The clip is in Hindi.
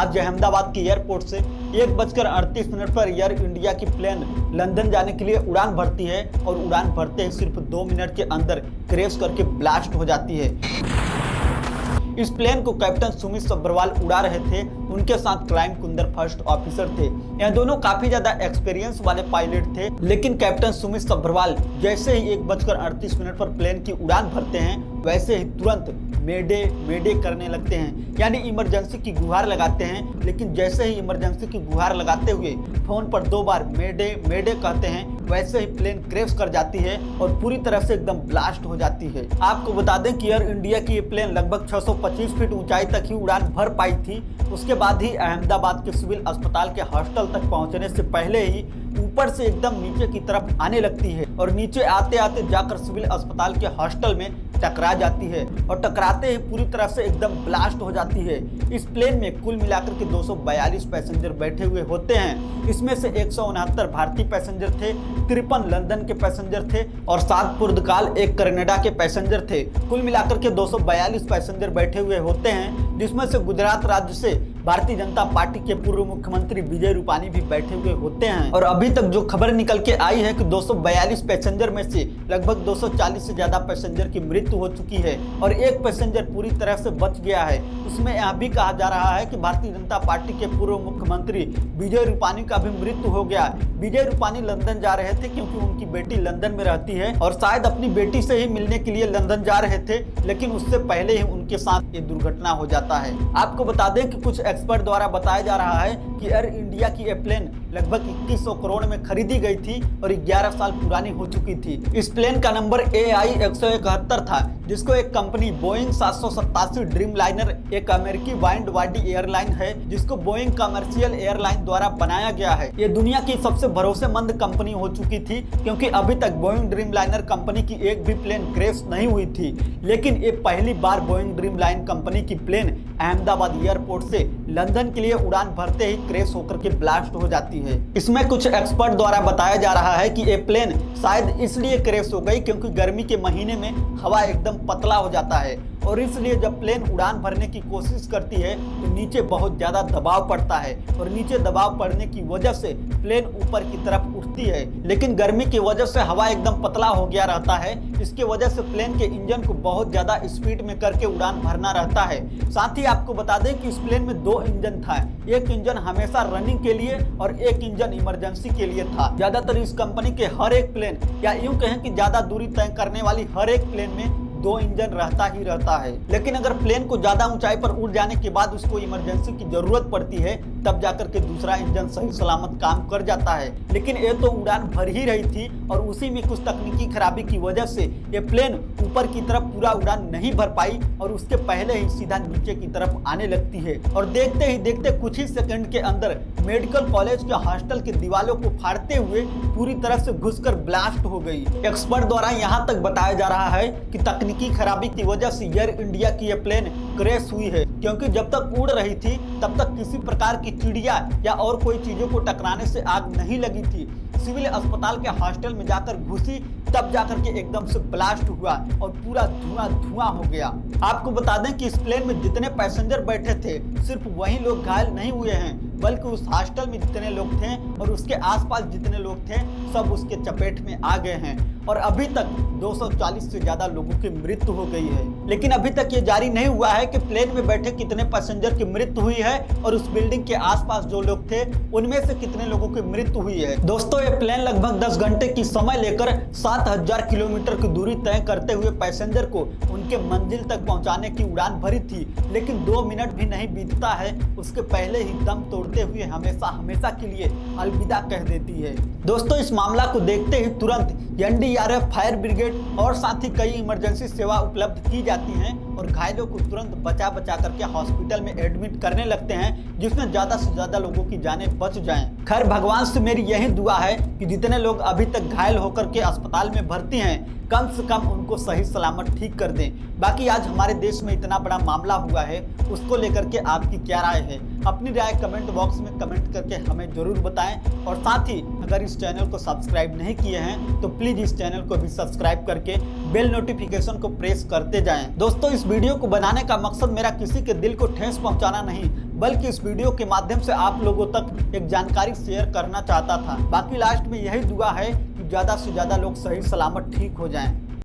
आज अहमदाबाद के एयरपोर्ट से 1:38 पर एयर इंडिया की प्लेन लंदन जाने के लिए उड़ान भरती है और उड़ान भरते ही सिर्फ 2 मिनट के अंदर क्रैश करके ब्लास्ट हो जाती है। इस प्लेन को कैप्टन सुमित सब्बरवाल उड़ा रहे थे, उनके साथ क्लाइम कुंदर फर्स्ट ऑफिसर थे। यह दोनों काफी ज्यादा एक्सपीरियंस वाले पायलट थे, लेकिन कैप्टन सुमित सब्बरवाल जैसे ही 1:38 पर प्लेन की उड़ान भरते हैं वैसे ही तुरंत मेडे मेडे करने लगते हैं, यानी इमरजेंसी की गुहार लगाते हैं। लेकिन जैसे ही इमरजेंसी की गुहार लगाते हुए फोन पर 2 बार मेडे मेडे कहते हैं वैसे ही प्लेन क्रैश कर जाती है और पूरी तरह से एकदम ब्लास्ट हो जाती है। आपको बता दें कि एयर इंडिया की ये प्लेन लगभग 625 फीट ऊंचाई तक ही उड़ान भर पाई थी। उसके बाद ही अहमदाबाद के सिविल अस्पताल के हॉस्टल तक पहुंचने से पहले ही ऊपर से एकदम नीचे की तरफ आने लगती है और नीचे आते आते जाकर सिविल अस्पताल के हॉस्टल में टकरा जाती है और टकराते ही पूरी तरह से एकदम ब्लास्ट हो जाती है। इस प्लेन में कुल मिलाकर के 242 पैसेंजर बैठे हुए होते हैं। इसमें से 169 भारतीय पैसेंजर थे, 53 लंदन के पैसेंजर थे और 7 पुर्तगाल 1 कनाडा के पैसेंजर थे। कुल मिलाकर के 242 पैसेंजर बैठे हुए होते हैं, जिसमें से गुजरात राज्य से भारतीय जनता पार्टी के पूर्व मुख्यमंत्री विजय रूपानी भी बैठे हुए होते हैं। और अभी तक जो खबर निकल के आई है कि 242 पैसेंजर में से लगभग 240 से ज्यादा पैसेंजर की मृत्यु हो चुकी है और 1 पैसेंजर पूरी तरह से बच गया है। उसमें यह भी कहा जा रहा है कि भारतीय जनता पार्टी के पूर्व मुख्यमंत्री विजय रूपानी का भी मृत्यु हो गया। विजय रूपानी लंदन जा रहे थे क्योंकि उनकी बेटी लंदन में रहती है और शायद अपनी बेटी से ही मिलने के लिए लंदन जा रहे थे, लेकिन उससे पहले ही उनके साथ ये दुर्घटना हो जाता है। आपको बता दें कि कुछ एक्सपर्ट द्वारा बताया जा रहा है कि एयर इंडिया की यह प्लेन लगभग 2100 करोड़ में खरीदी गई थी और 11 साल पुरानी हो चुकी थी। इस प्लेन का नंबर AI 171 था, जिसको एक कंपनी बोइंग 787 ड्रीम लाइनर एक अमेरिकी वाइड बॉडी एयरलाइन है, जिसको बोइंग कमर्शियल एयरलाइन द्वारा बनाया गया है। ये दुनिया की सबसे भरोसेमंद कंपनी हो चुकी थी क्योंकि अभी तक बोइंग ड्रीम लाइनर कंपनी की एक भी प्लेन क्रैश नहीं हुई थी, लेकिन ये पहली बार बोइंग ड्रीम लाइन कंपनी की प्लेन अहमदाबाद एयरपोर्ट से लंदन के लिए उड़ान भरते ही क्रैश होकर के ब्लास्ट हो जाती है। इसमें कुछ एक्सपर्ट द्वारा बताया जा रहा है कि ये प्लेन शायद इसलिए क्रैश हो गई क्योंकि गर्मी के महीने में हवा एकदम पतला हो जाता है और इसलिए जब प्लेन उड़ान भरने की कोशिश करती है तो नीचे बहुत ज्यादा दबाव पड़ता है और नीचे दबाव पड़ने की वजह से प्लेन ऊपर की तरफ उठती है, लेकिन गर्मी की वजह से हवा एकदम पतला हो गया रहता है। इसके वजह से प्लेन के इंजन को बहुत ज्यादा स्पीड में करके उड़ान भरना रहता है। साथ ही आपको बता दें कि इस प्लेन में 2 इंजन था, एक इंजन हमेशा रनिंग के लिए और एक इंजन इमरजेंसी के लिए था। ज्यादातर इस कंपनी के हर एक प्लेन या यूं कहें कि ज्यादा दूरी तय करने वाली हर एक प्लेन में 2 इंजन रहता ही रहता है। लेकिन अगर प्लेन को ज्यादा ऊंचाई पर उड़ जाने के बाद उसको इमरजेंसी की जरूरत पड़ती है तब जाकर के दूसरा इंजन सही सलामत काम कर जाता है। लेकिन ये तो उड़ान भर ही रही थी और उसी में कुछ तकनीकी खराबी की वजह से ये प्लेन ऊपर की तरफ पूरा उड़ान नहीं भर पाई और उसके पहले ही सीधा नीचे की तरफ आने लगती है और देखते ही देखते कुछ ही सेकंड के अंदर मेडिकल कॉलेज के हॉस्टल की दीवारों को फाड़ते हुए पूरी तरह से घुसकर ब्लास्ट हो गई। एक्सपर्ट द्वारा यहाँ तक बताया जा रहा है कि तकनीकी खराबी की वजह से एयर इंडिया की यह प्लेन क्रैश हुई है, क्योंकि जब तक उड़ रही थी तब तक किसी प्रकार की चिड़िया या और कोई चीजों को टकराने से आग नहीं लगी थी। सिविल अस्पताल के हॉस्टल में जाकर घुसी तब जाकर के एकदम से ब्लास्ट हुआ और पूरा धुआं धुआं हो गया। आपको बता दें कि इस प्लेन में जितने पैसेंजर बैठे थे सिर्फ वही लोग घायल नहीं हुए हैं, बल्कि उस हॉस्टल में जितने लोग थे और उसके आसपास जितने लोग थे सब उसके चपेट में आ गए हैं और अभी तक 240 से ज्यादा लोगों की मृत्यु हो गई है। लेकिन अभी तक ये जारी नहीं हुआ है कि प्लेन में बैठे कितने पैसेंजर की मृत्यु हुई है और उस बिल्डिंग के आसपास जो लोग थे उनमें से कितने लोगों की मृत्यु हुई है। दोस्तों, ये प्लेन लगभग 10 घंटे की समय लेकर 7000 किलोमीटर की दूरी तय करते हुए पैसेंजर को उनके मंजिल तक पहुंचाने की उड़ान भरी थी, लेकिन 2 मिनट भी नहीं बीतता है उसके पहले ही दम तोड़ते हुए हमेशा हमेशा के लिए अलविदा कह देती है। दोस्तों, इस मामला को देखते ही तुरंत NDRF, फायर ब्रिगेड और साथ ही कई इमरजेंसी सेवा उपलब्ध की जाती हैं और घायलों को तुरंत बचा करके हॉस्पिटल में एडमिट करने लगते हैं, जिसमें ज्यादा से ज्यादा लोगों की जानें बच जाएं। खैर, भगवान से मेरी यही दुआ है कि जितने लोग अभी तक घायल होकर के अस्पताल में भर्ती हैं कम से कम उनको सही सलामत ठीक कर दें। बाकी आज हमारे देश में इतना बड़ा मामला हुआ है, उसको लेकर के आपकी क्या राय है? अपनी राय कमेंट बॉक्स में कमेंट करके हमें जरूर बताएं और साथ ही अगर इस चैनल को सब्सक्राइब नहीं किए हैं तो प्लीज इस चैनल को भी सब्सक्राइब करके बेल नोटिफिकेशन को प्रेस करते जाएं। दोस्तों, इस वीडियो को बनाने का मकसद मेरा किसी के दिल को ठेस पहुंचाना नहीं, बल्कि इस वीडियो के माध्यम से आप लोगों तक एक जानकारी शेयर करना चाहता था। बाकी लास्ट में यही दुआ है कि ज़्यादा से ज़्यादा लोग सही सलामत ठीक हो जाएं।